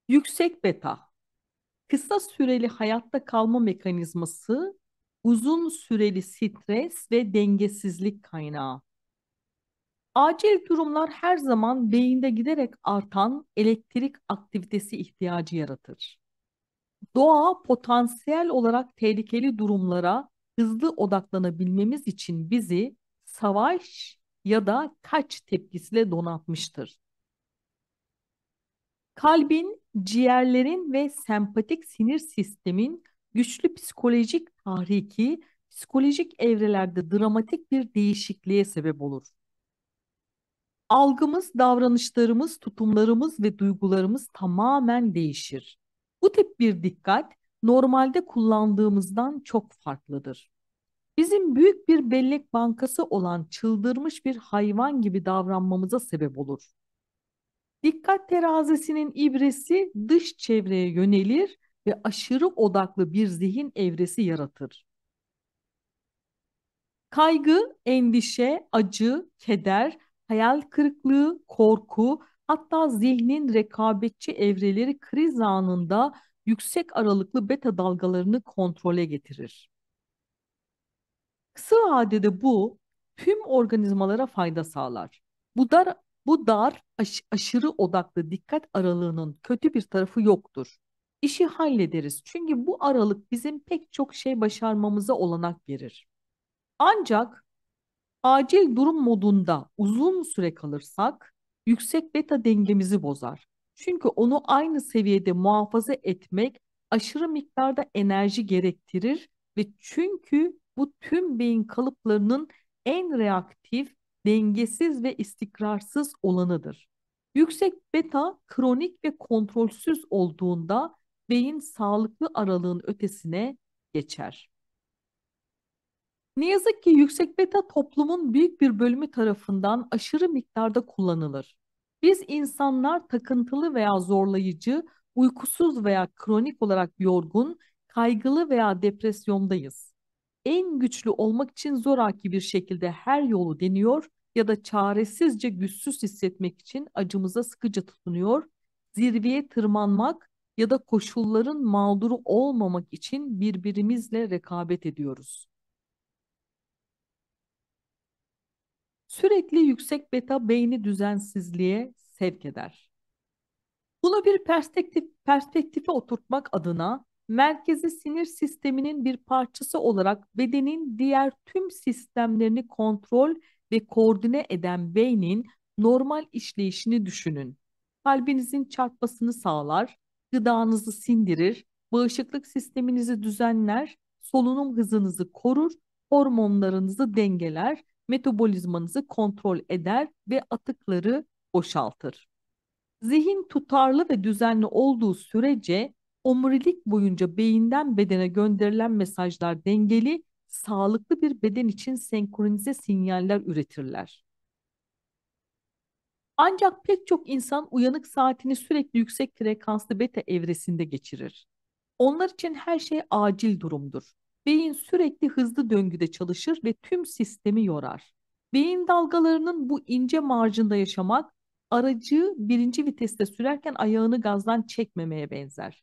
Yüksek beta, kısa süreli hayatta kalma mekanizması, uzun süreli stres ve dengesizlik kaynağı. Acil durumlar her zaman beyinde giderek artan elektrik aktivitesi ihtiyacı yaratır. Doğa potansiyel olarak tehlikeli durumlara hızlı odaklanabilmemiz için bizi savaş ya da kaç tepkisiyle donatmıştır. Kalbin, ciğerlerin ve sempatik sinir sistemin güçlü psikolojik tahriki, psikolojik evrelerde dramatik bir değişikliğe sebep olur. Algımız, davranışlarımız, tutumlarımız ve duygularımız tamamen değişir. Bu tip bir dikkat normalde kullandığımızdan çok farklıdır. Bizim büyük bir bellek bankası olan çıldırmış bir hayvan gibi davranmamıza sebep olur. Dikkat terazisinin ibresi dış çevreye yönelir ve aşırı odaklı bir zihin evresi yaratır. Kaygı, endişe, acı, keder, hayal kırıklığı, korku, hatta zihnin rekabetçi evreleri kriz anında yüksek aralıklı beta dalgalarını kontrole getirir. Kısa vadede bu tüm organizmalara fayda sağlar. Bu dar, aşırı odaklı dikkat aralığının kötü bir tarafı yoktur. İşi hallederiz çünkü bu aralık bizim pek çok şey başarmamıza olanak verir. Ancak acil durum modunda uzun süre kalırsak yüksek beta dengemizi bozar. Çünkü onu aynı seviyede muhafaza etmek aşırı miktarda enerji gerektirir ve çünkü bu tüm beyin kalıplarının en reaktif, dengesiz ve istikrarsız olanıdır. Yüksek beta kronik ve kontrolsüz olduğunda beyin sağlıklı aralığın ötesine geçer. Ne yazık ki yüksek beta toplumun büyük bir bölümü tarafından aşırı miktarda kullanılır. Biz insanlar takıntılı veya zorlayıcı, uykusuz veya kronik olarak yorgun, kaygılı veya depresyondayız. En güçlü olmak için zoraki bir şekilde her yolu deniyor ya da çaresizce güçsüz hissetmek için acımıza sıkıca tutunuyor, zirveye tırmanmak ya da koşulların mağduru olmamak için birbirimizle rekabet ediyoruz. Sürekli yüksek beta beyni düzensizliğe sevk eder. Bunu bir perspektife oturtmak adına merkezi sinir sisteminin bir parçası olarak bedenin diğer tüm sistemlerini kontrol ve koordine eden beynin normal işleyişini düşünün. Kalbinizin çarpmasını sağlar, gıdanızı sindirir, bağışıklık sisteminizi düzenler, solunum hızınızı korur, hormonlarınızı dengeler, metabolizmanızı kontrol eder ve atıkları boşaltır. Zihin tutarlı ve düzenli olduğu sürece omurilik boyunca beyinden bedene gönderilen mesajlar dengeli, sağlıklı bir beden için senkronize sinyaller üretirler. Ancak pek çok insan uyanık saatini sürekli yüksek frekanslı beta evresinde geçirir. Onlar için her şey acil durumdur. Beyin sürekli hızlı döngüde çalışır ve tüm sistemi yorar. Beyin dalgalarının bu ince marjında yaşamak, aracı birinci viteste sürerken ayağını gazdan çekmemeye benzer.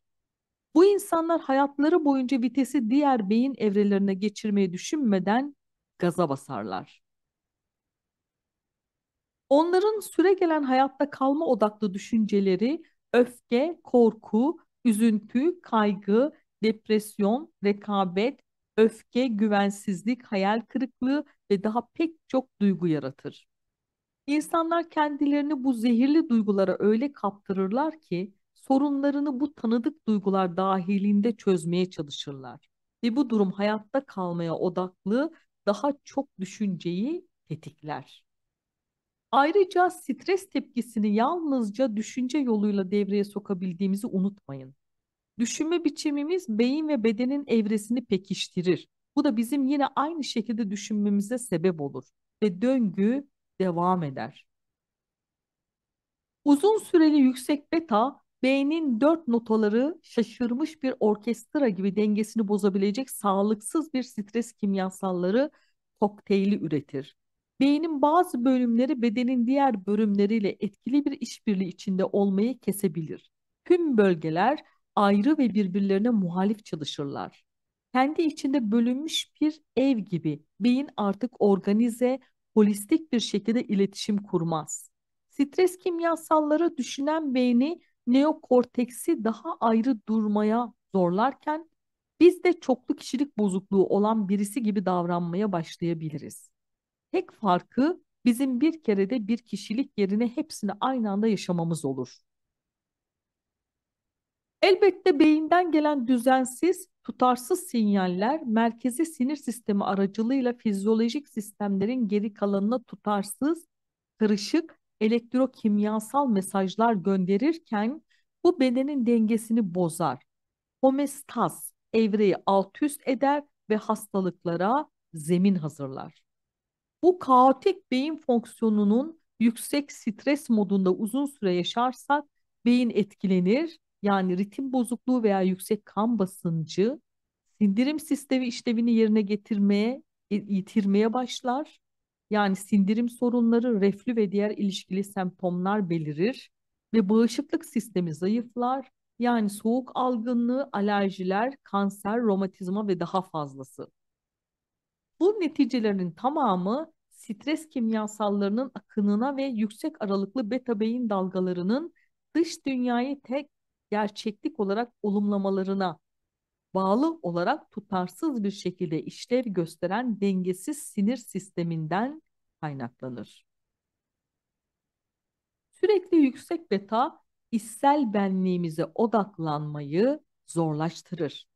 Bu insanlar hayatları boyunca vitesi diğer beyin evrelerine geçirmeyi düşünmeden gaza basarlar. Onların süregelen hayatta kalma odaklı düşünceleri öfke, korku, üzüntü, kaygı, depresyon, rekabet, öfke, güvensizlik, hayal kırıklığı ve daha pek çok duygu yaratır. İnsanlar kendilerini bu zehirli duygulara öyle kaptırırlar ki sorunlarını bu tanıdık duygular dahilinde çözmeye çalışırlar. Ve bu durum hayatta kalmaya odaklı daha çok düşünceyi tetikler. Ayrıca stres tepkisini yalnızca düşünce yoluyla devreye sokabildiğimizi unutmayın. Düşünme biçimimiz beyin ve bedenin evresini pekiştirir. Bu da bizim yine aynı şekilde düşünmemize sebep olur ve döngü devam eder. Uzun süreli yüksek beta, beynin dört notaları şaşırmış bir orkestra gibi dengesini bozabilecek sağlıksız bir stres kimyasalları kokteyli üretir. Beynin bazı bölümleri bedenin diğer bölümleriyle etkili bir işbirliği içinde olmayı kesebilir. Tüm bölgeler ayrı ve birbirlerine muhalif çalışırlar. Kendi içinde bölünmüş bir ev gibi beyin artık organize, holistik bir şekilde iletişim kurmaz. Stres kimyasalları düşünen beyni neokorteksi daha ayrı durmaya zorlarken biz de çoklu kişilik bozukluğu olan birisi gibi davranmaya başlayabiliriz. Tek farkı bizim bir kerede bir kişilik yerine hepsini aynı anda yaşamamız olur. Elbette beyinden gelen düzensiz, tutarsız sinyaller merkezi sinir sistemi aracılığıyla fizyolojik sistemlerin geri kalanına tutarsız, karışık elektrokimyasal mesajlar gönderirken bu bedenin dengesini bozar. Homestaz evreyi alt üst eder ve hastalıklara zemin hazırlar. Bu kaotik beyin fonksiyonunun yüksek stres modunda uzun süre yaşarsak beyin etkilenir. Yani ritim bozukluğu veya yüksek kan basıncı sindirim sistemi işlevini yerine yitirmeye başlar. Yani sindirim sorunları, reflü ve diğer ilişkili semptomlar belirir ve bağışıklık sistemi zayıflar. Yani soğuk algınlığı, alerjiler, kanser, romatizma ve daha fazlası. Bu neticelerin tamamı stres kimyasallarının akınına ve yüksek aralıklı beta beyin dalgalarının dış dünyayı tek gerçeklik olarak olumlamalarına bağlı olarak tutarsız bir şekilde işlev gösteren dengesiz sinir sisteminden kaynaklanır. Sürekli yüksek beta içsel benliğimize odaklanmayı zorlaştırır.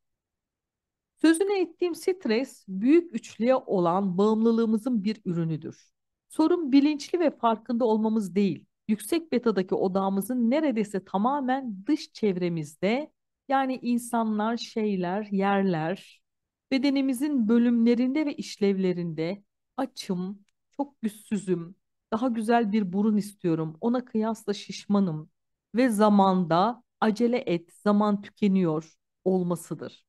Sözünü ettiğim stres, büyük üçlüye olan bağımlılığımızın bir ürünüdür. Sorun bilinçli ve farkında olmamız değil. Yüksek betadaki odağımızın neredeyse tamamen dış çevremizde, yani insanlar, şeyler, yerler, bedenimizin bölümlerinde ve işlevlerinde açım, çok güçsüzüm, daha güzel bir burun istiyorum, ona kıyasla şişmanım ve zamanda acele et, zaman tükeniyor olmasıdır.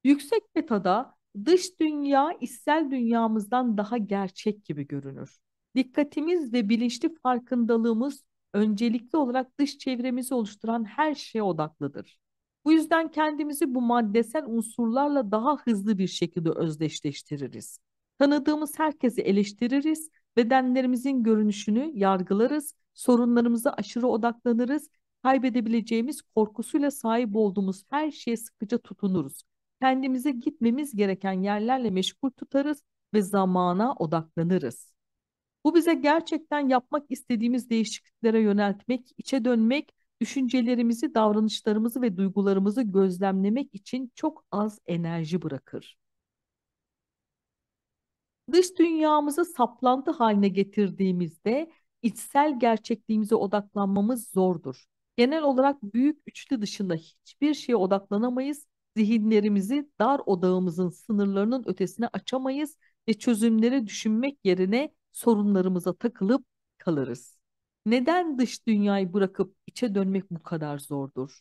Yüksek betada dış dünya içsel dünyamızdan daha gerçek gibi görünür. Dikkatimiz ve bilinçli farkındalığımız öncelikli olarak dış çevremizi oluşturan her şeye odaklıdır. Bu yüzden kendimizi bu maddesel unsurlarla daha hızlı bir şekilde özdeşleştiririz. Tanıdığımız herkesi eleştiririz, bedenlerimizin görünüşünü yargılarız, sorunlarımıza aşırı odaklanırız, kaybedebileceğimiz korkusuyla sahip olduğumuz her şeye sıkıca tutunuruz. Kendimize gitmemiz gereken yerlerle meşgul tutarız ve zamana odaklanırız. Bu bize gerçekten yapmak istediğimiz değişikliklere yöneltmek, içe dönmek, düşüncelerimizi, davranışlarımızı ve duygularımızı gözlemlemek için çok az enerji bırakır. Dış dünyamızı saplantı haline getirdiğimizde içsel gerçekliğimize odaklanmamız zordur. Genel olarak büyük üçlü dışında hiçbir şeye odaklanamayız. Zihinlerimizi dar odağımızın sınırlarının ötesine açamayız ve çözümleri düşünmek yerine sorunlarımıza takılıp kalırız. Neden dış dünyayı bırakıp içe dönmek bu kadar zordur?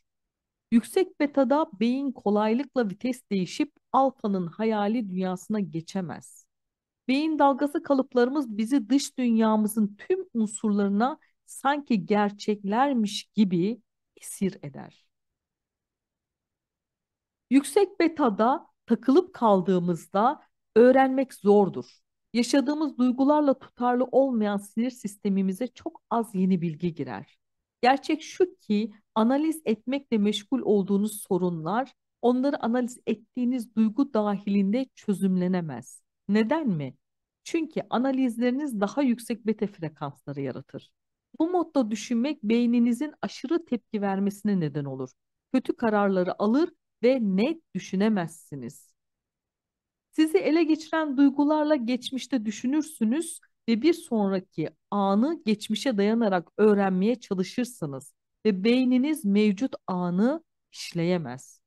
Yüksek betada beyin kolaylıkla vites değişip alfanın hayali dünyasına geçemez. Beyin dalgası kalıplarımız bizi dış dünyamızın tüm unsurlarına sanki gerçeklermiş gibi esir eder. Yüksek betada takılıp kaldığımızda öğrenmek zordur. Yaşadığımız duygularla tutarlı olmayan sinir sistemimize çok az yeni bilgi girer. Gerçek şu ki analiz etmekle meşgul olduğunuz sorunlar onları analiz ettiğiniz duygu dahilinde çözümlenemez. Neden mi? Çünkü analizleriniz daha yüksek beta frekansları yaratır. Bu modda düşünmek beyninizin aşırı tepki vermesine neden olur. Kötü kararları alır ve net düşünemezsiniz. Sizi ele geçiren duygularla geçmişte düşünürsünüz ve bir sonraki anı geçmişe dayanarak öğrenmeye çalışırsınız ve beyniniz mevcut anı işleyemez.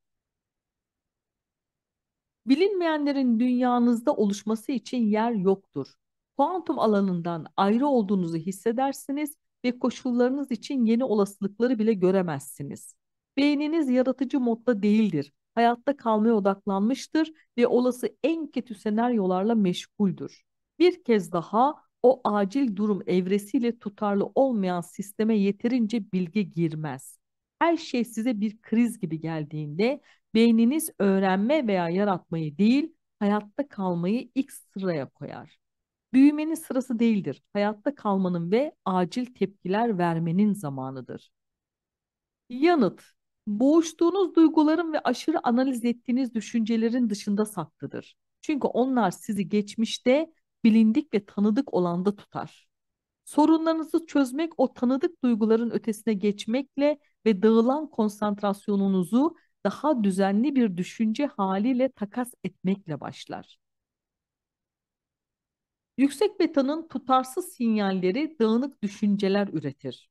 Bilinmeyenlerin dünyanızda oluşması için yer yoktur. Kuantum alanından ayrı olduğunuzu hissedersiniz ve koşullarınız için yeni olasılıkları bile göremezsiniz. Beyniniz yaratıcı modda değildir. Hayatta kalmaya odaklanmıştır ve olası en kötü senaryolarla meşguldür. Bir kez daha o acil durum evresiyle tutarlı olmayan sisteme yeterince bilgi girmez. Her şey size bir kriz gibi geldiğinde beyniniz öğrenme veya yaratmayı değil, hayatta kalmayı ilk sıraya koyar. Büyümenin sırası değildir. Hayatta kalmanın ve acil tepkiler vermenin zamanıdır. Yanıt: boğuştuğunuz duyguların ve aşırı analiz ettiğiniz düşüncelerin dışında saklıdır. Çünkü onlar sizi geçmişte bilindik ve tanıdık olanda tutar. Sorunlarınızı çözmek o tanıdık duyguların ötesine geçmekle ve dağılan konsantrasyonunuzu daha düzenli bir düşünce haliyle takas etmekle başlar. Yüksek betanın tutarsız sinyalleri dağınık düşünceler üretir.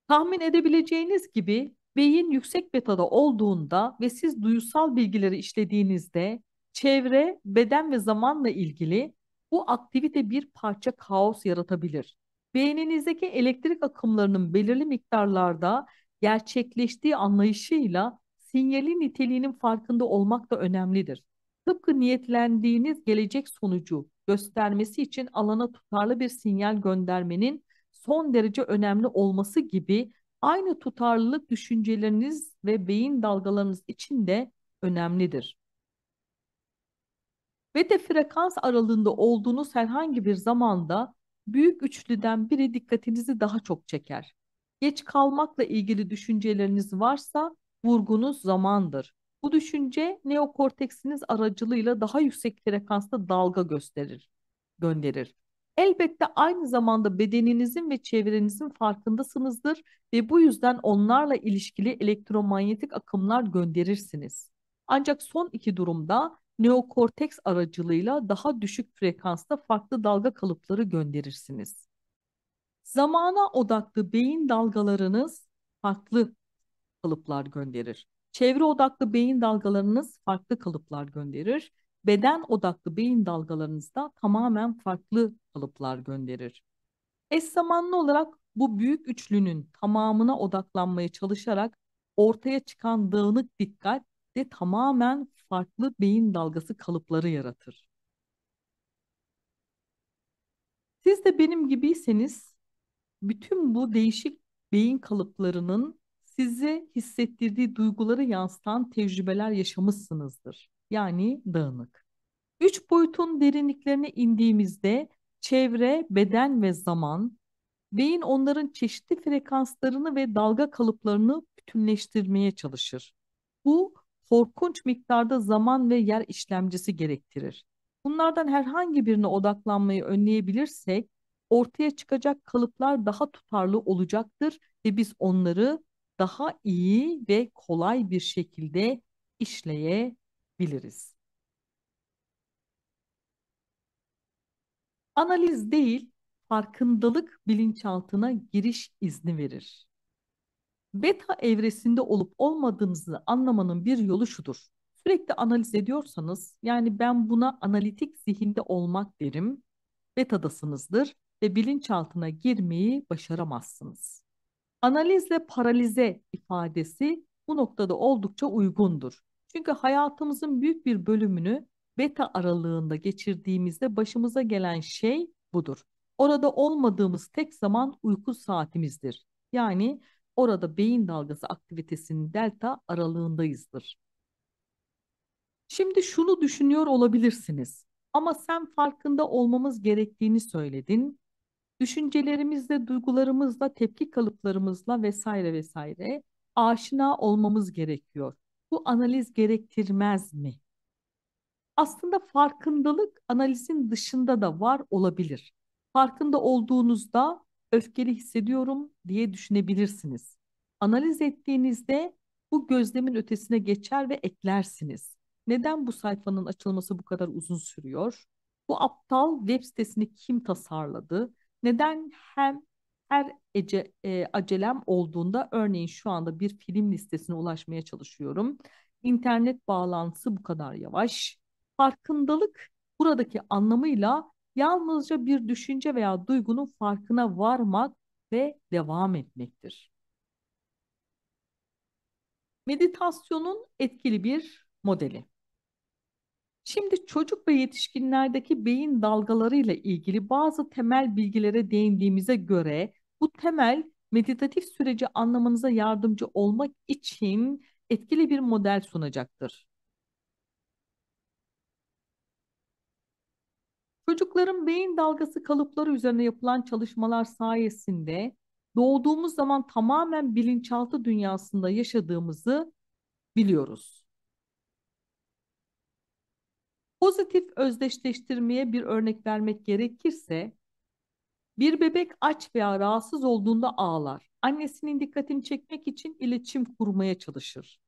Tahmin edebileceğiniz gibi beyin yüksek betada olduğunda ve siz duyusal bilgileri işlediğinizde çevre, beden ve zamanla ilgili bu aktivite bir parça kaos yaratabilir. Beyninizdeki elektrik akımlarının belirli miktarlarda gerçekleştiği anlayışıyla sinyalin niteliğinin farkında olmak da önemlidir. Tıpkı niyetlendiğiniz gelecek sonucu göstermesi için alana tutarlı bir sinyal göndermenin son derece önemli olması gibi aynı tutarlılık düşünceleriniz ve beyin dalgalarınız için de önemlidir. Beta frekans aralığında olduğunuz herhangi bir zamanda büyük üçlüden biri dikkatinizi daha çok çeker. Geç kalmakla ilgili düşünceleriniz varsa vurgunuz zamandır. Bu düşünce neokorteksiniz aracılığıyla daha yüksek frekansta dalga gönderir. Elbette aynı zamanda bedeninizin ve çevrenizin farkındasınızdır ve bu yüzden onlarla ilişkili elektromanyetik akımlar gönderirsiniz. Ancak son iki durumda neokorteks aracılığıyla daha düşük frekansta farklı dalga kalıpları gönderirsiniz. Zamana odaklı beyin dalgalarınız farklı kalıplar gönderir. Çevre odaklı beyin dalgalarınız farklı kalıplar gönderir. Beden odaklı beyin dalgalarınız da tamamen farklı kalıplar gönderir. Eş zamanlı olarak bu büyük üçlünün tamamına odaklanmaya çalışarak ortaya çıkan dağınık dikkat de tamamen farklı beyin dalgası kalıpları yaratır. Siz de benim gibiyseniz bütün bu değişik beyin kalıplarının size hissettirdiği duyguları yansıtan tecrübeler yaşamışsınızdır. Yani dağınık. Üç boyutun derinliklerine indiğimizde çevre, beden ve zaman, beyin onların çeşitli frekanslarını ve dalga kalıplarını bütünleştirmeye çalışır. Bu korkunç miktarda zaman ve yer işlemcisi gerektirir. Bunlardan herhangi birine odaklanmayı önleyebilirsek ortaya çıkacak kalıplar daha tutarlı olacaktır ve biz onları daha iyi ve kolay bir şekilde işleyebiliriz. Analiz değil, farkındalık bilinçaltına giriş izni verir. Beta evresinde olup olmadığınızı anlamanın bir yolu şudur. Sürekli analiz ediyorsanız, yani ben buna analitik zihinde olmak derim, betadasınızdır ve bilinçaltına girmeyi başaramazsınız. Analizle paralize ifadesi bu noktada oldukça uygundur. Çünkü hayatımızın büyük bir bölümünü beta aralığında geçirdiğimizde başımıza gelen şey budur. Orada olmadığımız tek zaman uyku saatimizdir. Yani orada beyin dalgası aktivitesinin delta aralığındayızdır. Şimdi şunu düşünüyor olabilirsiniz. Ama sen farkında olmamız gerektiğini söyledin. Düşüncelerimizle, duygularımızla, tepki kalıplarımızla vesaire vesaire aşina olmamız gerekiyor. Bu analiz gerektirmez mi? Aslında farkındalık analizin dışında da var olabilir. Farkında olduğunuzda öfkeli hissediyorum diye düşünebilirsiniz. Analiz ettiğinizde bu gözlemin ötesine geçer ve eklersiniz. Neden bu sayfanın açılması bu kadar uzun sürüyor? Bu aptal web sitesini kim tasarladı? Neden acelem olduğunda, örneğin şu anda bir film listesine ulaşmaya çalışıyorum. İnternet bağlantısı bu kadar yavaş. Farkındalık buradaki anlamıyla yalnızca bir düşünce veya duygunun farkına varmak ve devam etmektir. Meditasyonun etkili bir modeli. Şimdi çocuk ve yetişkinlerdeki beyin dalgaları ile ilgili bazı temel bilgilere değindiğimize göre bu temel meditatif süreci anlamanıza yardımcı olmak için etkili bir model sunacaktır. Çocukların beyin dalgası kalıpları üzerine yapılan çalışmalar sayesinde doğduğumuz zaman tamamen bilinçaltı dünyasında yaşadığımızı biliyoruz. Pozitif özdeşleştirmeye bir örnek vermek gerekirse, bir bebek aç veya rahatsız olduğunda ağlar. Annesinin dikkatini çekmek için iletişim kurmaya çalışır.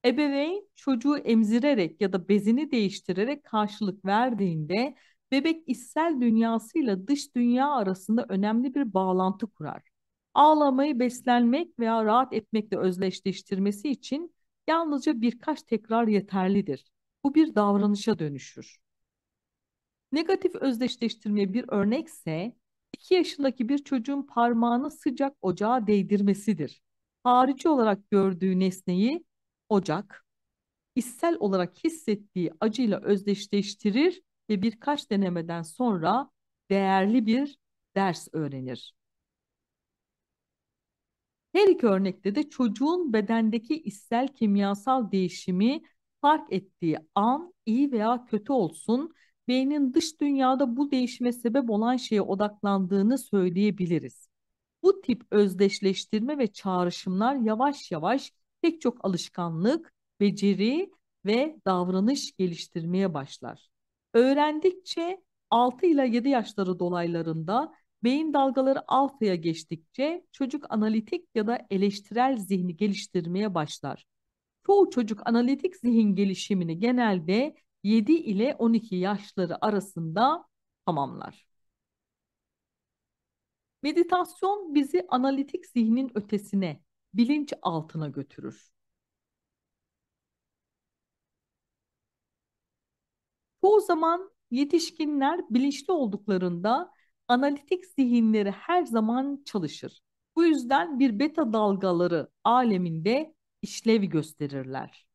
Ebeveyn çocuğu emzirerek ya da bezini değiştirerek karşılık verdiğinde bebek içsel dünyasıyla dış dünya arasında önemli bir bağlantı kurar. Ağlamayı beslenmek veya rahat etmekle özdeşleştirmesi için yalnızca birkaç tekrar yeterlidir. Bu bir davranışa dönüşür. Negatif özdeşleştirmeye bir örnekse 2 yaşındaki bir çocuğun parmağını sıcak ocağa değdirmesidir. Harici olarak gördüğü nesneyi ocak, içsel olarak hissettiği acıyla özdeşleştirir ve birkaç denemeden sonra değerli bir ders öğrenir. Her iki örnekte de çocuğun bedendeki içsel kimyasal değişimi fark ettiği an iyi veya kötü olsun, beynin dış dünyada bu değişime sebep olan şeye odaklandığını söyleyebiliriz. Bu tip özdeşleştirme ve çağrışımlar yavaş yavaş pek çok alışkanlık, beceri ve davranış geliştirmeye başlar. Öğrendikçe 6 ila 7 yaşları dolaylarında beyin dalgaları alfaya geçtikçe çocuk analitik ya da eleştirel zihni geliştirmeye başlar. Çoğu çocuk analitik zihin gelişimini genelde 7 ile 12 yaşları arasında tamamlar. Meditasyon bizi analitik zihnin ötesine, bilinç altına götürür. Çoğu zaman yetişkinler bilinçli olduklarında analitik zihinleri her zaman çalışır. Bu yüzden bir beta dalgaları aleminde işlev gösterirler.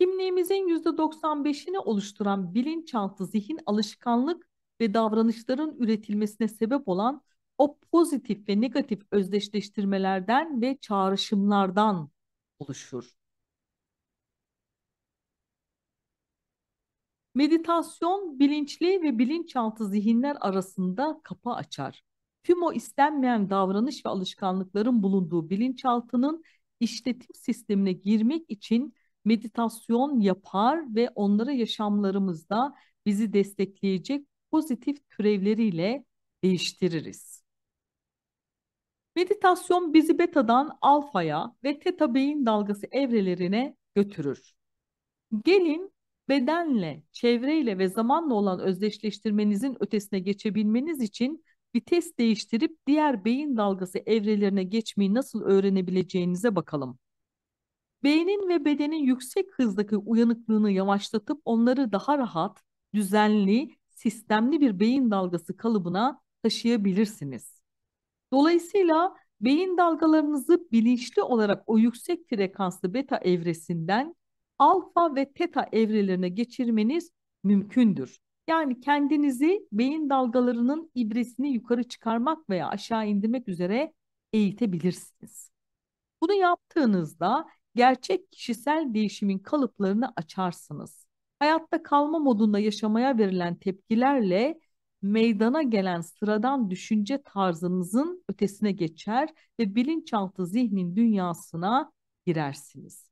Kimliğimizin %95'ini oluşturan bilinçaltı zihin alışkanlık ve davranışların üretilmesine sebep olan o pozitif ve negatif özdeşleştirmelerden ve çağrışımlardan oluşur. Meditasyon bilinçli ve bilinçaltı zihinler arasında kapı açar. Tüm o istenmeyen davranış ve alışkanlıkların bulunduğu bilinçaltının işletim sistemine girmek için meditasyon yapar ve onları yaşamlarımızda bizi destekleyecek pozitif türevleriyle değiştiririz. Meditasyon bizi betadan alfaya ve teta beyin dalgası evrelerine götürür. Gelin, bedenle, çevreyle ve zamanla olan özdeşleştirmenizin ötesine geçebilmeniz için vites değiştirip diğer beyin dalgası evrelerine geçmeyi nasıl öğrenebileceğinize bakalım. Beynin ve bedenin yüksek hızdaki uyanıklığını yavaşlatıp onları daha rahat, düzenli, sistemli bir beyin dalgası kalıbına taşıyabilirsiniz. Dolayısıyla beyin dalgalarınızı bilinçli olarak o yüksek frekanslı beta evresinden alfa ve teta evrelerine geçirmeniz mümkündür. Yani kendinizi beyin dalgalarının ibresini yukarı çıkarmak veya aşağı indirmek üzere eğitebilirsiniz. Bunu yaptığınızda gerçek kişisel değişimin kalıplarını açarsınız. Hayatta kalma modunda yaşamaya verilen tepkilerle meydana gelen sıradan düşünce tarzınızın ötesine geçer ve bilinçaltı zihnin dünyasına girersiniz.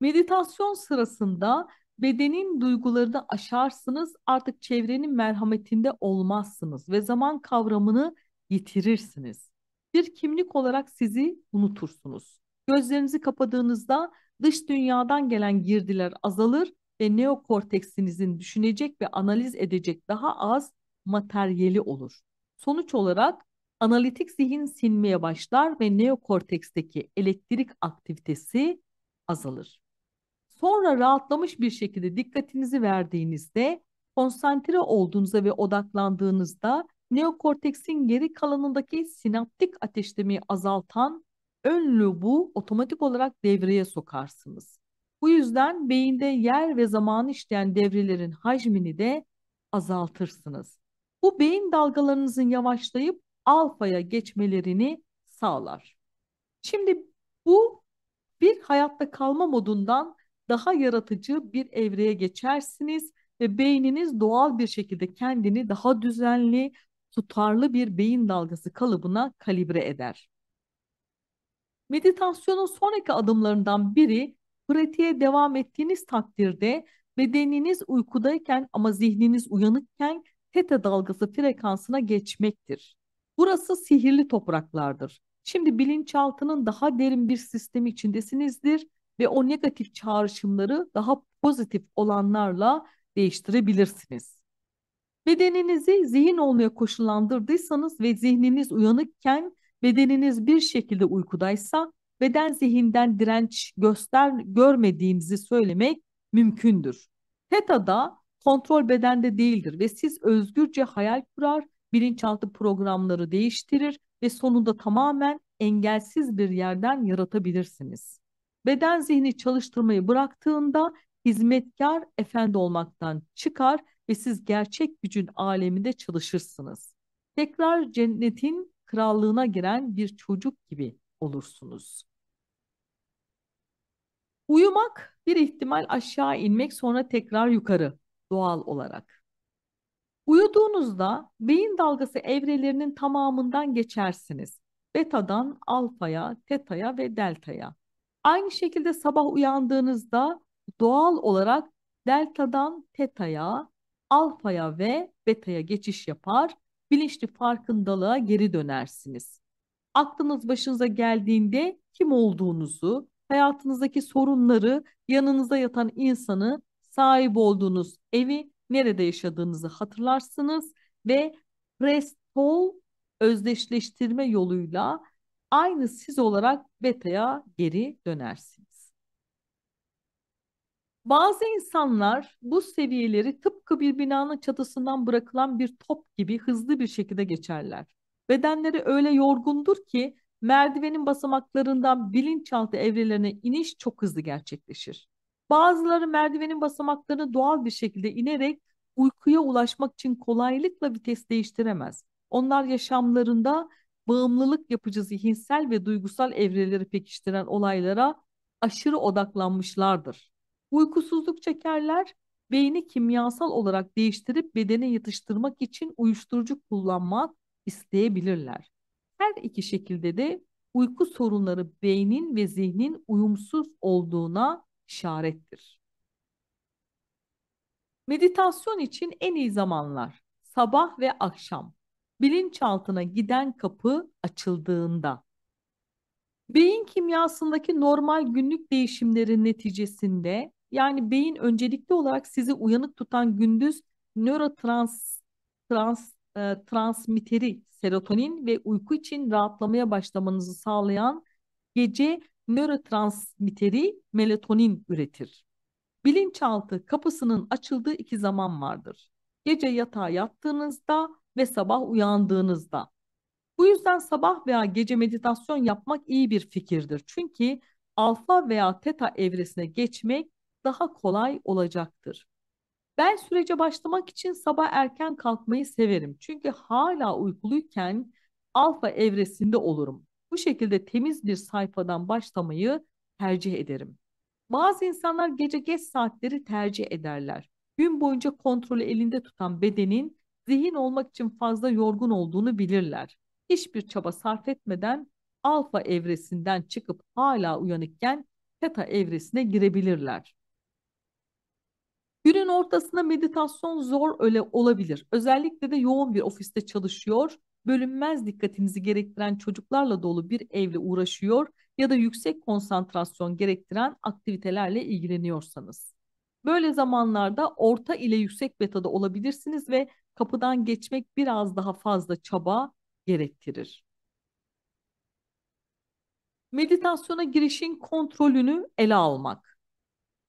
Meditasyon sırasında bedenin duygularını aşarsınız, artık çevrenin merhametinde olmazsınız ve zaman kavramını yitirirsiniz. Bir kimlik olarak sizi unutursunuz. Gözlerinizi kapadığınızda dış dünyadan gelen girdiler azalır ve neokorteksinizin düşünecek ve analiz edecek daha az materyali olur. Sonuç olarak analitik zihin sinmeye başlar ve neokorteksteki elektrik aktivitesi azalır. Sonra rahatlamış bir şekilde dikkatinizi verdiğinizde, konsantre olduğunuzda ve odaklandığınızda neokorteksin geri kalanındaki sinaptik ateşlemeyi azaltan ön lobu otomatik olarak devreye sokarsınız. Bu yüzden beyinde yer ve zamanı işleyen devrelerin hacmini de azaltırsınız. Bu beyin dalgalarınızın yavaşlayıp alfaya geçmelerini sağlar. Şimdi bu bir hayatta kalma modundan daha yaratıcı bir evreye geçersiniz ve beyniniz doğal bir şekilde kendini daha düzenli, tutarlı bir beyin dalgası kalıbına kalibre eder. Meditasyonun sonraki adımlarından biri, pratiğe devam ettiğiniz takdirde bedeniniz uykudayken ama zihniniz uyanıkken teta dalgası frekansına geçmektir. Burası sihirli topraklardır. Şimdi bilinçaltının daha derin bir sistemi içindesinizdir ve o negatif çağrışımları daha pozitif olanlarla değiştirebilirsiniz. Bedeninizi zihin olmaya koşullandırdıysanız ve zihniniz uyanıkken bedeniniz bir şekilde uykudaysa beden zihinden direnç görmediğinizi söylemek mümkündür. Teta'da kontrol bedende değildir ve siz özgürce hayal kurar, bilinçaltı programları değiştirir ve sonunda tamamen engelsiz bir yerden yaratabilirsiniz. Beden zihni çalıştırmayı bıraktığında hizmetkar efendi olmaktan çıkar ve siz gerçek gücün aleminde çalışırsınız. Tekrar cennetin krallığına giren bir çocuk gibi olursunuz. Uyumak bir ihtimal, aşağı inmek sonra tekrar yukarı doğal olarak. Uyuduğunuzda beyin dalgası evrelerinin tamamından geçersiniz. Beta'dan alfaya, teta'ya ve delta'ya. Aynı şekilde sabah uyandığınızda doğal olarak delta'dan teta'ya, alfaya ve beta'ya geçiş yapar, bilinçli farkındalığa geri dönersiniz. Aklınız başınıza geldiğinde kim olduğunuzu, hayatınızdaki sorunları, yanınızda yatan insanı, sahip olduğunuz evi, nerede yaşadığınızı hatırlarsınız ve restol özdeşleştirme yoluyla aynı siz olarak beta'ya geri dönersiniz. Bazı insanlar bu seviyeleri tıpkı bir binanın çatısından bırakılan bir top gibi hızlı bir şekilde geçerler. Bedenleri öyle yorgundur ki merdivenin basamaklarından bilinçaltı evrelerine iniş çok hızlı gerçekleşir. Bazıları merdivenin basamaklarını doğal bir şekilde inerek uykuya ulaşmak için kolaylıkla vites değiştiremez. Onlar yaşamlarında bağımlılık yapıcı zihinsel ve duygusal evreleri pekiştiren olaylara aşırı odaklanmışlardır. Uykusuzluk çekerler, beyni kimyasal olarak değiştirip bedene yatıştırmak için uyuşturucu kullanmak isteyebilirler. Her iki şekilde de uyku sorunları beynin ve zihnin uyumsuz olduğuna işarettir. Meditasyon için en iyi zamanlar sabah ve akşam. Bilinçaltına giden kapı açıldığında. Beyin kimyasındaki normal günlük değişimlerin neticesinde, yani beyin öncelikli olarak sizi uyanık tutan gündüz transmiteri serotonin ve uyku için rahatlamaya başlamanızı sağlayan gece nörotransmiteri melatonin üretir. Bilinçaltı kapısının açıldığı iki zaman vardır: gece yatağa yattığınızda ve sabah uyandığınızda. Bu yüzden sabah veya gece meditasyon yapmak iyi bir fikirdir. Çünkü alfa veya teta evresine geçmek daha kolay olacaktır. Ben sürece başlamak için sabah erken kalkmayı severim. Çünkü hala uykuluyken alfa evresinde olurum. Bu şekilde temiz bir sayfadan başlamayı tercih ederim. Bazı insanlar gece geç saatleri tercih ederler. Gün boyunca kontrolü elinde tutan bedenin zihin olmak için fazla yorgun olduğunu bilirler. Hiçbir çaba sarf etmeden alfa evresinden çıkıp hala uyanıkken teta evresine girebilirler. Günün ortasında meditasyon zor öyle olabilir. Özellikle de yoğun bir ofiste çalışıyor, bölünmez dikkatinizi gerektiren çocuklarla dolu bir evle uğraşıyor ya da yüksek konsantrasyon gerektiren aktivitelerle ilgileniyorsanız. Böyle zamanlarda orta ile yüksek betada olabilirsiniz ve kapıdan geçmek biraz daha fazla çaba gerektirir. Meditasyona girişin kontrolünü ele almak.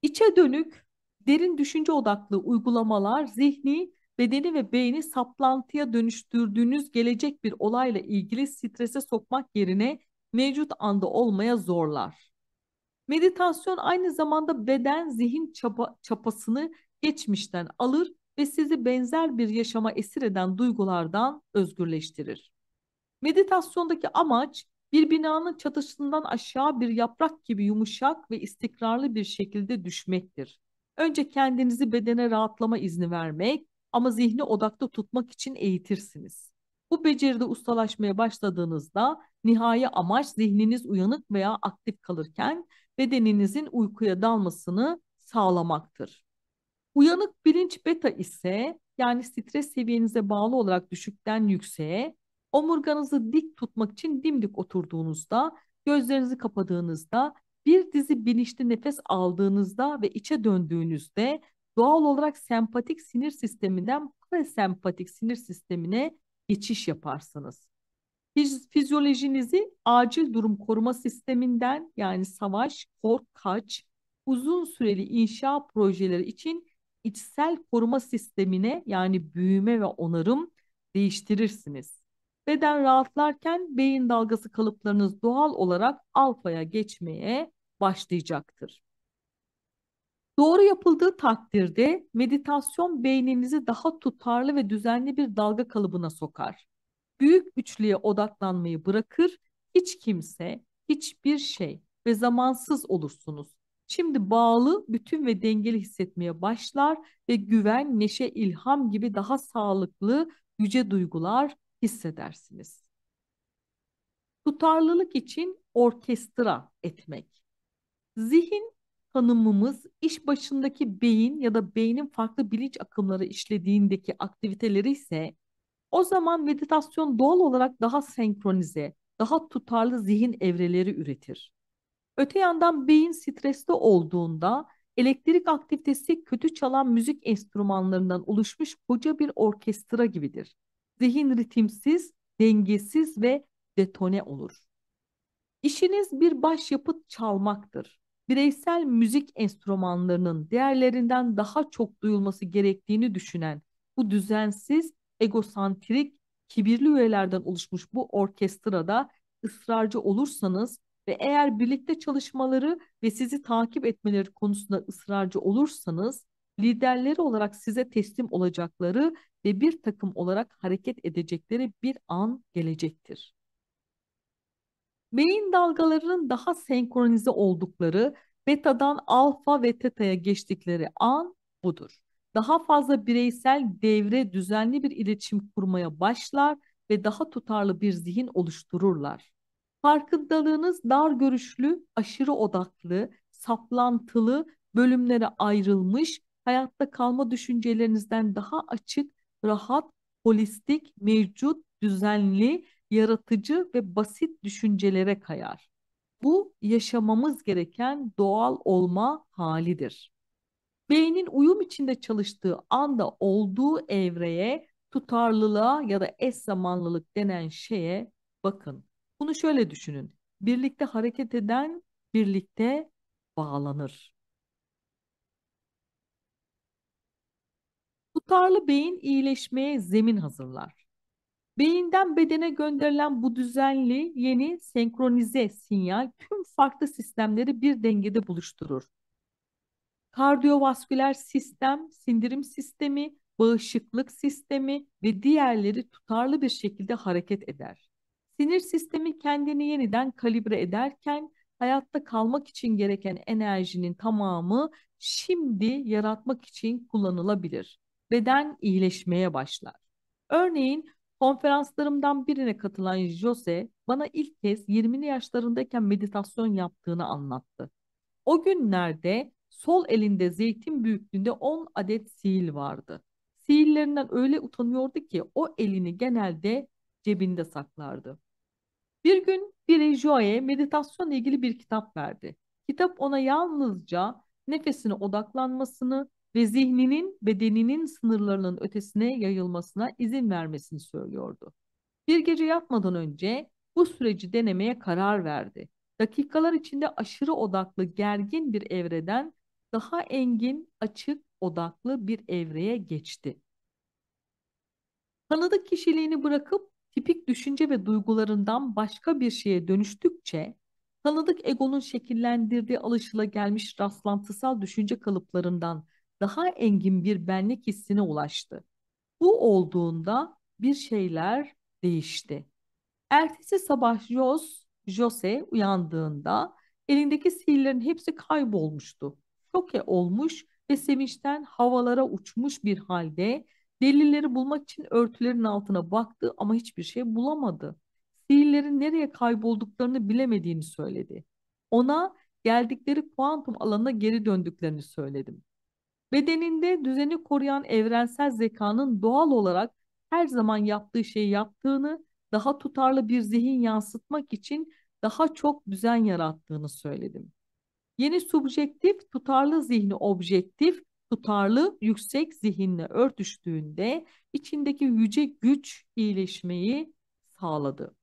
İçe dönük, derin düşünce odaklı uygulamalar zihni, bedeni ve beyni saplantıya dönüştürdüğünüz gelecek bir olayla ilgili strese sokmak yerine mevcut anda olmaya zorlar. Meditasyon aynı zamanda beden zihin çapasını geçmişten alır ve sizi benzer bir yaşama esir eden duygulardan özgürleştirir. Meditasyondaki amaç bir binanın çatısından aşağı bir yaprak gibi yumuşak ve istikrarlı bir şekilde düşmektir. Önce kendinizi bedene rahatlama izni vermek ama zihni odakta tutmak için eğitirsiniz. Bu beceride ustalaşmaya başladığınızda nihai amaç zihniniz uyanık veya aktif kalırken bedeninizin uykuya dalmasını sağlamaktır. Uyanık bilinç beta ise yani stres seviyenize bağlı olarak düşükten yükseğe, omurganızı dik tutmak için dimdik oturduğunuzda, gözlerinizi kapadığınızda, bir dizi bilinçli nefes aldığınızda ve içe döndüğünüzde doğal olarak sempatik sinir sisteminden parasempatik sinir sistemine geçiş yaparsınız. Fizyolojinizi acil durum koruma sisteminden yani savaş, kork, kaç, uzun süreli inşa projeleri için içsel koruma sistemine yani büyüme ve onarım değiştirirsiniz. Beden rahatlarken beyin dalgası kalıplarınız doğal olarak alfaya geçmeye başlayacaktır. Doğru yapıldığı takdirde meditasyon beyninizi daha tutarlı ve düzenli bir dalga kalıbına sokar. Büyük üçlüye odaklanmayı bırakır, hiç kimse, hiçbir şey ve zamansız olursunuz. Şimdi bağlı, bütün ve dengeli hissetmeye başlar ve güven, neşe, ilham gibi daha sağlıklı, yüce duygular hissedersiniz. Tutarlılık için orkestra etmek. Zihin tanımımız iş başındaki beyin ya da beynin farklı bilinç akımları işlediğindeki aktiviteleri ise o zaman meditasyon doğal olarak daha senkronize, daha tutarlı zihin evreleri üretir. Öte yandan beyin stresli olduğunda elektrik aktivitesi kötü çalan müzik enstrümanlarından oluşmuş koca bir orkestra gibidir. Zihin ritimsiz, dengesiz ve detone olur. İşiniz bir başyapıt çalmaktır. Bireysel müzik enstrümanlarının değerlerinden daha çok duyulması gerektiğini düşünen bu düzensiz, egosantrik, kibirli üyelerden oluşmuş bu orkestrada ısrarcı olursanız ve eğer birlikte çalışmaları ve sizi takip etmeleri konusunda ısrarcı olursanız, liderleri olarak size teslim olacakları ve bir takım olarak hareket edecekleri bir an gelecektir. Beyin dalgalarının daha senkronize oldukları, betadan alfa ve teta'ya geçtikleri an budur. Daha fazla bireysel devre düzenli bir iletişim kurmaya başlar ve daha tutarlı bir zihin oluştururlar. Farkındalığınız dar görüşlü, aşırı odaklı, saplantılı, bölümlere ayrılmış, hayatta kalma düşüncelerinizden daha açık, rahat, holistik, mevcut, düzenli, yaratıcı ve basit düşüncelere kayar. Bu yaşamamız gereken doğal olma halidir. Beynin uyum içinde çalıştığı anda olduğu evreye, tutarlılığa ya da eş zamanlılık denen şeye bakın. Bunu şöyle düşünün. Birlikte hareket eden birlikte bağlanır. Tutarlı beyin iyileşmeye zemin hazırlar. Beyinden bedene gönderilen bu düzenli, yeni, senkronize sinyal tüm farklı sistemleri bir dengede buluşturur. Kardiyovasküler sistem, sindirim sistemi, bağışıklık sistemi ve diğerleri tutarlı bir şekilde hareket eder. Sinir sistemi kendini yeniden kalibre ederken hayatta kalmak için gereken enerjinin tamamı şimdi yaratmak için kullanılabilir. Beden iyileşmeye başlar. Örneğin konferanslarımdan birine katılan Jose bana ilk kez 20'li yaşlarındayken meditasyon yaptığını anlattı. O günlerde sol elinde zeytin büyüklüğünde 10 adet sihir vardı. Sihirlerinden öyle utanıyordu ki o elini genelde cebinde saklardı. Bir gün biri Joe'ye meditasyonla ilgili bir kitap verdi. Kitap ona yalnızca nefesine odaklanmasını ve zihninin bedeninin sınırlarının ötesine yayılmasına izin vermesini söylüyordu. Bir gece yatmadan önce bu süreci denemeye karar verdi. Dakikalar içinde aşırı odaklı, gergin bir evreden daha engin, açık, odaklı bir evreye geçti. Tanıdık kişiliğini bırakıp tipik düşünce ve duygularından başka bir şeye dönüştükçe Tanıdık egonun şekillendirdiği alışılagelmiş rastlantısal düşünce kalıplarından daha engin bir benlik hissine ulaştı. Bu olduğunda bir şeyler değişti. Ertesi sabah Jose uyandığında elindeki sihirlerin hepsi kaybolmuştu. Şoke olmuş ve sevinçten havalara uçmuş bir halde delilleri bulmak için örtülerin altına baktı ama hiçbir şey bulamadı. Sihirlerin nereye kaybolduklarını bilemediğini söyledi. Ona geldikleri kuantum alanına geri döndüklerini söyledim. Bedeninde düzeni koruyan evrensel zekanın doğal olarak her zaman yaptığı şeyi yaptığını, daha tutarlı bir zihin yansıtmak için daha çok düzen yarattığını söyledim. Yeni subjektif, tutarlı zihni objektif, tutarlı yüksek zihinle örtüştüğünde içindeki yüce güç iyileşmeyi sağladı.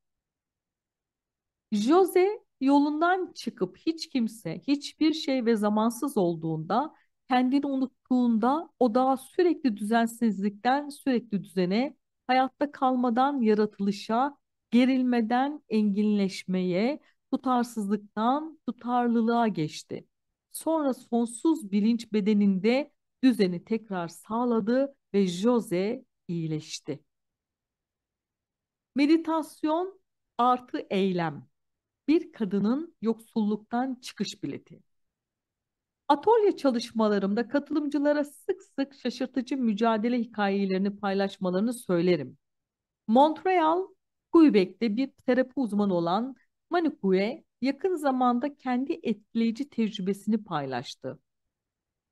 Jose yolundan çıkıp hiç kimse, hiçbir şey ve zamansız olduğunda, kendini unuttuğunda odağı sürekli düzensizlikten sürekli düzene, hayatta kalmadan yaratılışa, gerilmeden enginleşmeye, tutarsızlıktan tutarlılığa geçti. Sonra sonsuz bilinç bedeninde düzeni tekrar sağladı ve Jose iyileşti. Meditasyon artı eylem. Bir kadının yoksulluktan çıkış bileti. Atölye çalışmalarımda katılımcılara sık sık şaşırtıcı mücadele hikayelerini paylaşmalarını söylerim. Montreal, Quebec'te bir terapi uzmanı olan Manikue yakın zamanda kendi etkileyici tecrübesini paylaştı.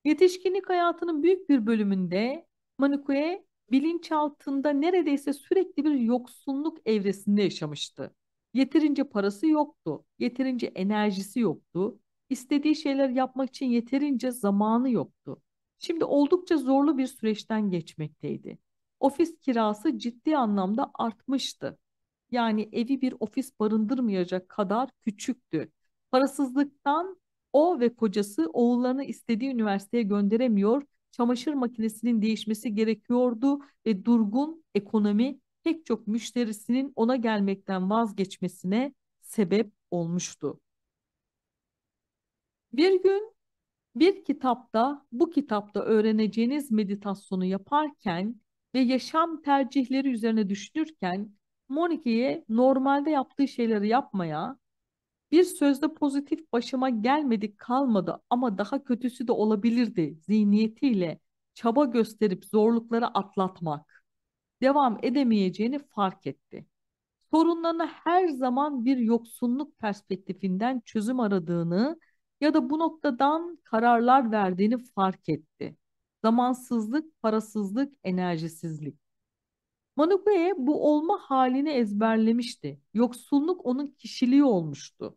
Yetişkinlik hayatının büyük bir bölümünde Manukue bilinçaltında neredeyse sürekli bir yoksunluk evresinde yaşamıştı. Yeterince parası yoktu, yeterince enerjisi yoktu, istediği şeyler yapmak için yeterince zamanı yoktu. Şimdi oldukça zorlu bir süreçten geçmekteydi. Ofis kirası ciddi anlamda artmıştı. Yani evi bir ofis barındırmayacak kadar küçüktü. Parasızlıktan o ve kocası oğullarını istediği üniversiteye gönderemiyor, çamaşır makinesinin değişmesi gerekiyordu ve durgun ekonomi pek çok müşterisinin ona gelmekten vazgeçmesine sebep olmuştu. Bir gün bu kitapta öğreneceğiniz meditasyonu yaparken ve yaşam tercihleri üzerine düşünürken Monique'ye normalde yaptığı şeyleri yapmaya, bir sözde pozitif başıma gelmedik kalmadı ama daha kötüsü de olabilirdi zihniyetiyle çaba gösterip zorlukları atlatmak, devam edemeyeceğini fark etti. Sorunlarına her zaman bir yoksunluk perspektifinden çözüm aradığını ya da bu noktadan kararlar verdiğini fark etti. Zamansızlık, parasızlık, enerjisizlik. Manukwe bu olma halini ezberlemişti. Yoksulluk onun kişiliği olmuştu.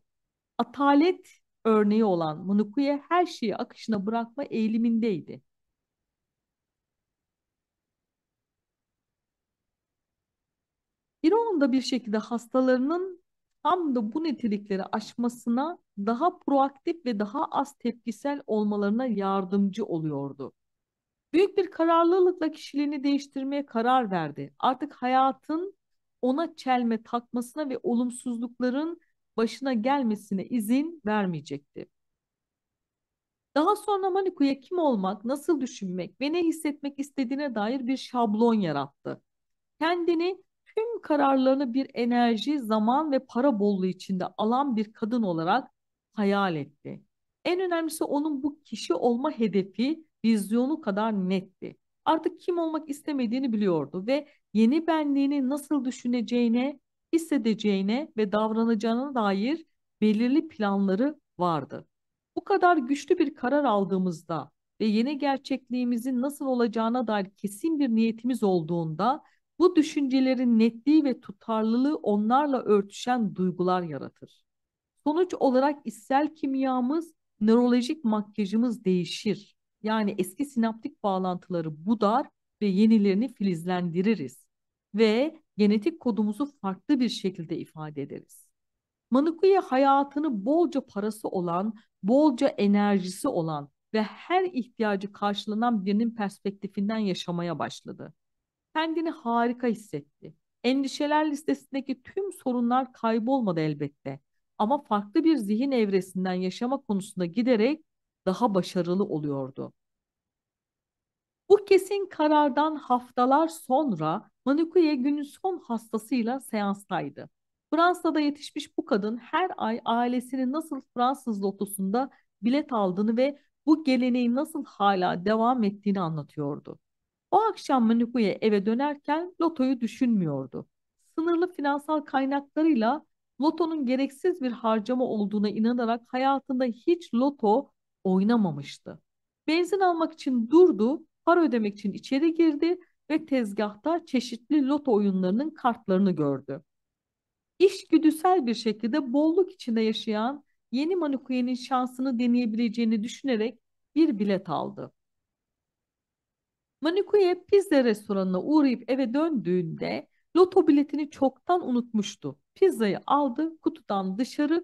Atalet örneği olan Manukuya her şeyi akışına bırakma eğilimindeydi. İroğlu da bir şekilde hastalarının tam da bu nitelikleri aşmasına daha proaktif ve daha az tepkisel olmalarına yardımcı oluyordu. Büyük bir kararlılıkla kişiliğini değiştirmeye karar verdi. Artık hayatın ona çelme takmasına ve olumsuzlukların başına gelmesine izin vermeyecekti. Daha sonra Maniku'ya kim olmak, nasıl düşünmek ve ne hissetmek istediğine dair bir şablon yarattı. Kendini tüm kararlarını bir enerji, zaman ve para bolluğu içinde alan bir kadın olarak hayal etti. En önemlisi onun bu kişi olma hedefi, vizyonu kadar netti. Artık kim olmak istemediğini biliyordu ve yeni benliğini nasıl düşüneceğine, hissedeceğine ve davranacağına dair belirli planları vardı. Bu kadar güçlü bir karar aldığımızda ve yeni gerçekliğimizin nasıl olacağına dair kesin bir niyetimiz olduğunda bu düşüncelerin netliği ve tutarlılığı onlarla örtüşen duygular yaratır. Sonuç olarak içsel kimyamız, nörolojik makyajımız değişir. Yani eski sinaptik bağlantıları budar ve yenilerini filizlendiririz. Ve genetik kodumuzu farklı bir şekilde ifade ederiz. Manukuye hayatını bolca parası olan, bolca enerjisi olan ve her ihtiyacı karşılanan birinin perspektifinden yaşamaya başladı. Kendini harika hissetti. Endişeler listesindeki tüm sorunlar kaybolmadı elbette. ama farklı bir zihin evresinden yaşama konusunda giderek daha başarılı oluyordu. Bu kesin karardan haftalar sonra Manikuye günün son hastasıyla seanstaydı. Fransa'da yetişmiş bu kadın her ay ailesinin nasıl Fransız lotosunda bilet aldığını ve bu geleneğin nasıl hala devam ettiğini anlatıyordu. O akşam Manikuye eve dönerken lotoyu düşünmüyordu. Sınırlı finansal kaynaklarıyla lotonun gereksiz bir harcama olduğuna inanarak hayatında hiç loto oynamamıştı. Benzin almak için durdu, para ödemek için içeri girdi ve tezgahta çeşitli loto oyunlarının kartlarını gördü. İşgüdüsel bir şekilde bolluk içinde yaşayan yeni Manikuye'nin şansını deneyebileceğini düşünerek bir bilet aldı. Manikuye pizza restoranına uğrayıp eve döndüğünde loto biletini çoktan unutmuştu. Pizzayı aldı, kutudan dışarı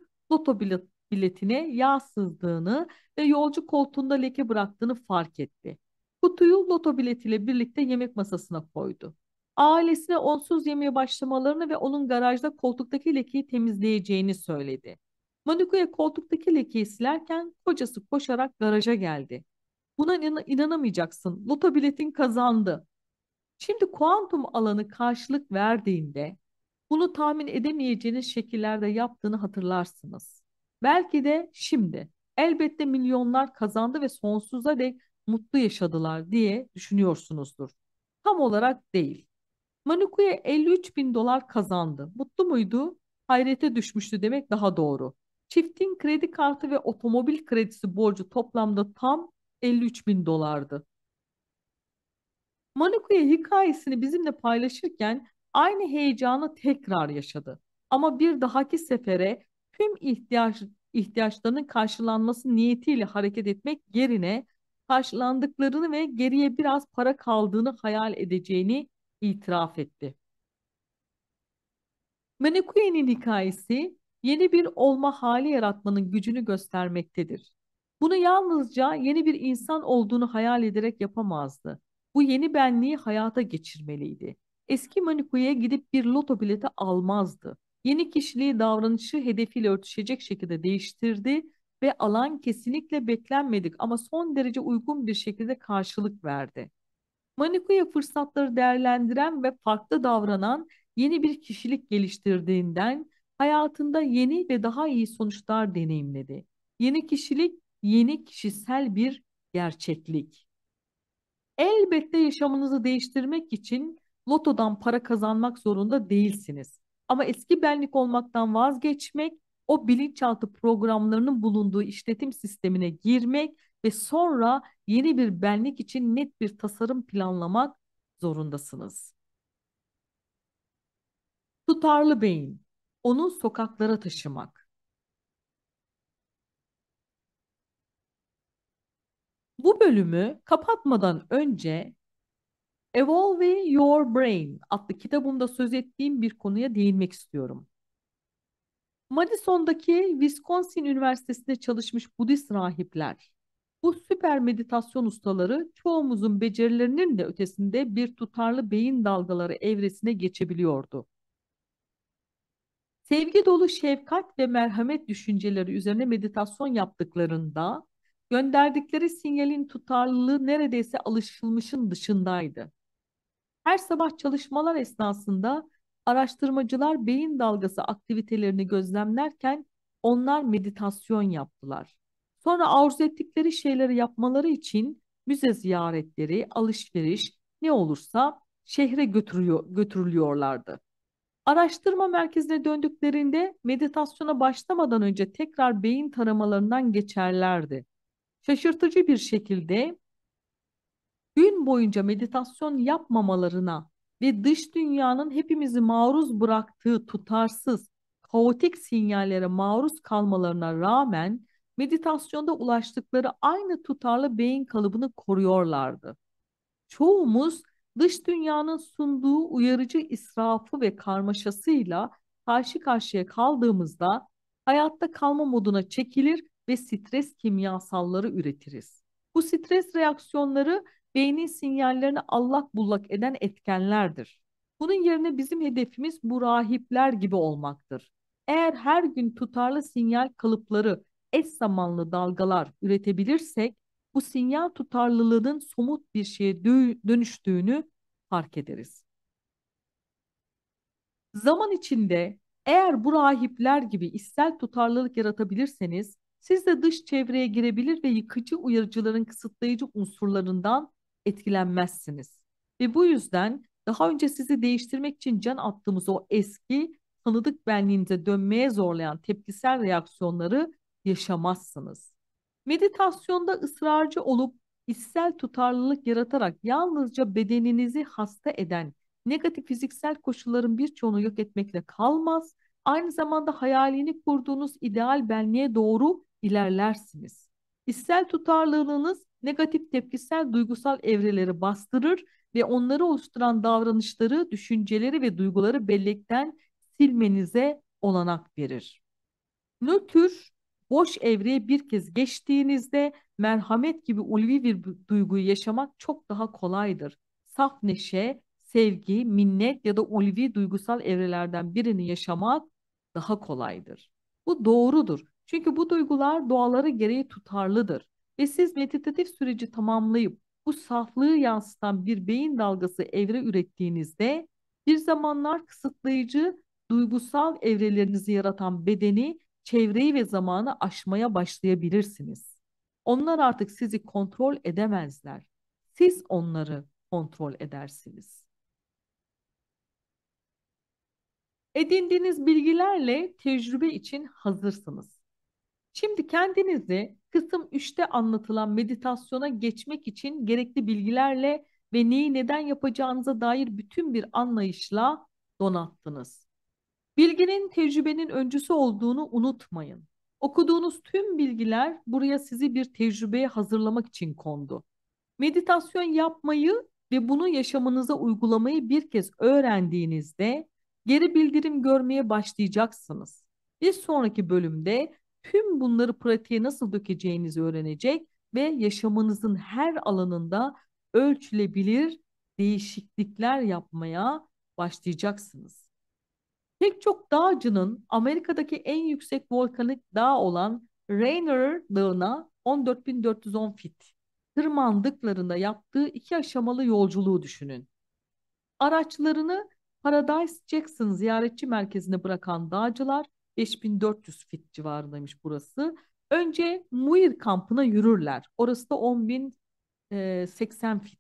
biletine yağ sızdığını ve yolcu koltuğunda leke bıraktığını fark etti. Kutuyu loto biletiyle birlikte yemek masasına koydu. Ailesine onsuz yemeye başlamalarını ve onun garajda koltuktaki lekeyi temizleyeceğini söyledi. Manikuye koltuktaki lekeyi silerken kocası koşarak garaja geldi. Buna inanamayacaksın. Loto biletin kazandı. Şimdi kuantum alanı karşılık verdiğinde bunu tahmin edemeyeceğiniz şekillerde yaptığını hatırlarsınız. Belki de şimdi elbette milyonlar kazandı ve sonsuza dek mutlu yaşadılar diye düşünüyorsunuzdur. Tam olarak değil. Manikuya 53 bin dolar kazandı. Mutlu muydu? Hayrete düşmüştü demek daha doğru. Çiftin kredi kartı ve otomobil kredisi borcu toplamda tam 53 bin dolardı. Manikuya hikayesini bizimle paylaşırken aynı heyecanı tekrar yaşadı. Ama bir dahaki sefere tüm ihtiyaçlarının karşılanması niyetiyle hareket etmek yerine karşılandıklarını ve geriye biraz para kaldığını hayal edeceğini itiraf etti. Menekuye'nin hikayesi yeni bir olma hali yaratmanın gücünü göstermektedir. Bunu yalnızca yeni bir insan olduğunu hayal ederek yapamazdı. Bu yeni benliği hayata geçirmeliydi. Eski Menekuye gidip bir loto bileti almazdı. Yeni kişiliği davranışı hedefiyle örtüşecek şekilde değiştirdi ve alan kesinlikle beklenmedik ama son derece uygun bir şekilde karşılık verdi. Manikuya fırsatları değerlendiren ve farklı davranan yeni bir kişilik geliştirdiğinden hayatında yeni ve daha iyi sonuçlar deneyimledi. Yeni kişilik, yeni kişisel bir gerçeklik. Elbette yaşamınızı değiştirmek için lotodan para kazanmak zorunda değilsiniz. Ama eski benlik olmaktan vazgeçmek, o bilinçaltı programlarının bulunduğu işletim sistemine girmek ve sonra yeni bir benlik için net bir tasarım planlamak zorundasınız. Tutarlı beyin, onu sokaklara taşımak. Bu bölümü kapatmadan önce Evolving Your Brain adlı kitabımda söz ettiğim bir konuya değinmek istiyorum. Madison'daki Wisconsin Üniversitesi'nde çalışmış Budist rahipler, bu süper meditasyon ustaları çoğumuzun becerilerinin de ötesinde bir tutarlı beyin dalgaları evresine geçebiliyordu. Sevgi dolu şefkat ve merhamet düşünceleri üzerine meditasyon yaptıklarında gönderdikleri sinyalin tutarlılığı neredeyse alışılmışın dışındaydı. Her sabah çalışmalar esnasında araştırmacılar beyin dalgası aktivitelerini gözlemlerken onlar meditasyon yaptılar. Sonra arzu ettikleri şeyleri yapmaları için müze ziyaretleri, alışveriş ne olursa şehre götürülüyorlardı. Araştırma merkezine döndüklerinde meditasyona başlamadan önce tekrar beyin taramalarından geçerlerdi. Şaşırtıcı bir şekilde gün boyunca meditasyon yapmamalarına ve dış dünyanın hepimizi maruz bıraktığı tutarsız, kaotik sinyallere maruz kalmalarına rağmen meditasyonda ulaştıkları aynı tutarlı beyin kalıbını koruyorlardı. Çoğumuz dış dünyanın sunduğu uyarıcı israfı ve karmaşasıyla karşı karşıya kaldığımızda hayatta kalma moduna çekilir ve stres kimyasalları üretiriz. Bu stres reaksiyonları beynin sinyallerini allak bullak eden etkenlerdir. Bunun yerine bizim hedefimiz bu rahipler gibi olmaktır. Eğer her gün tutarlı sinyal kalıpları, eş zamanlı dalgalar üretebilirsek, bu sinyal tutarlılığının somut bir şeye dönüştüğünü fark ederiz. Zaman içinde eğer bu rahipler gibi içsel tutarlılık yaratabilirseniz, siz de dış çevreye girebilir ve yıkıcı uyarıcıların kısıtlayıcı unsurlarından etkilenmezsiniz. Ve bu yüzden daha önce sizi değiştirmek için can attığımız o eski tanıdık benliğinize dönmeye zorlayan tepkisel reaksiyonları yaşamazsınız. Meditasyonda ısrarcı olup içsel tutarlılık yaratarak yalnızca bedeninizi hasta eden negatif fiziksel koşulların birçoğunu yok etmekle kalmaz, aynı zamanda hayalini kurduğunuz ideal benliğe doğru ilerlersiniz. İçsel tutarlılığınız negatif tepkisel duygusal evreleri bastırır ve onları oluşturan davranışları, düşünceleri ve duyguları bellekten silmenize olanak verir. Nötr, boş evreye bir kez geçtiğinizde merhamet gibi ulvi bir duyguyu yaşamak çok daha kolaydır. Saf neşe, sevgi, minnet ya da ulvi duygusal evrelerden birini yaşamak daha kolaydır. Bu doğrudur. Çünkü bu duygular doğaları gereği tutarlıdır. Ve siz meditatif süreci tamamlayıp bu saflığı yansıtan bir beyin dalgası evre ürettiğinizde bir zamanlar kısıtlayıcı duygusal evrelerinizi yaratan bedeni, çevreyi ve zamanı aşmaya başlayabilirsiniz. Onlar artık sizi kontrol edemezler. Siz onları kontrol edersiniz. Edindiğiniz bilgilerle tecrübe için hazırsınız. Şimdi kendinizi kısım 3'te anlatılan meditasyona geçmek için gerekli bilgilerle ve neyi neden yapacağınıza dair bütün bir anlayışla donattınız. Bilginin tecrübenin öncüsü olduğunu unutmayın. Okuduğunuz tüm bilgiler buraya sizi bir tecrübeye hazırlamak için kondu. Meditasyon yapmayı ve bunu yaşamınıza uygulamayı bir kez öğrendiğinizde geri bildirim görmeye başlayacaksınız. Bir sonraki bölümde tüm bunları pratiğe nasıl dökeceğinizi öğrenecek ve yaşamınızın her alanında ölçülebilir değişiklikler yapmaya başlayacaksınız. Pek çok dağcının Amerika'daki en yüksek volkanik dağ olan Rainier Dağı'na 14.410 fit tırmandıklarında yaptığı iki aşamalı yolculuğu düşünün. Araçlarını Paradise Jackson ziyaretçi merkezine bırakan dağcılar, 5400 fit civarındaymış burası. Önce Muir kampına yürürler. Orası da 10.080 fit.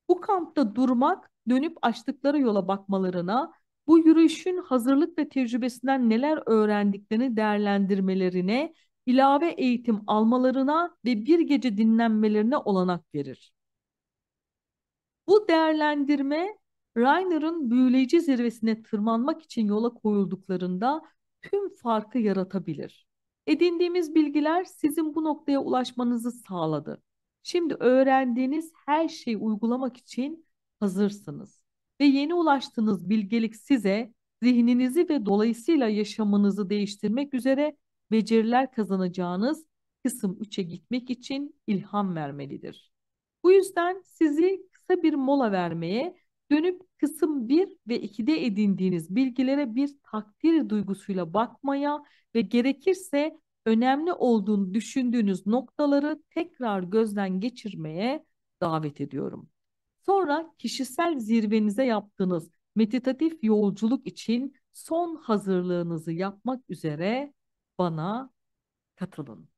Bu kampta durmak, dönüp açtıkları yola bakmalarına, bu yürüyüşün hazırlık ve tecrübesinden neler öğrendiklerini değerlendirmelerine, ilave eğitim almalarına ve bir gece dinlenmelerine olanak verir. Bu değerlendirme, Rainer'ın büyüleyici zirvesine tırmanmak için yola koyulduklarında tüm farkı yaratabilir. Edindiğimiz bilgiler sizin bu noktaya ulaşmanızı sağladı. Şimdi öğrendiğiniz her şeyi uygulamak için hazırsınız. Ve yeni ulaştığınız bilgelik size zihninizi ve dolayısıyla yaşamınızı değiştirmek üzere beceriler kazanacağınız kısım 3'e gitmek için ilham vermelidir. Bu yüzden sizi kısa bir mola vermeye, dönüp kısım bir ve 2'de edindiğiniz bilgilere bir takdir duygusuyla bakmaya ve gerekirse önemli olduğunu düşündüğünüz noktaları tekrar gözden geçirmeye davet ediyorum. Sonra kişisel zirvenize yaptığınız meditatif yolculuk için son hazırlığınızı yapmak üzere bana katılın.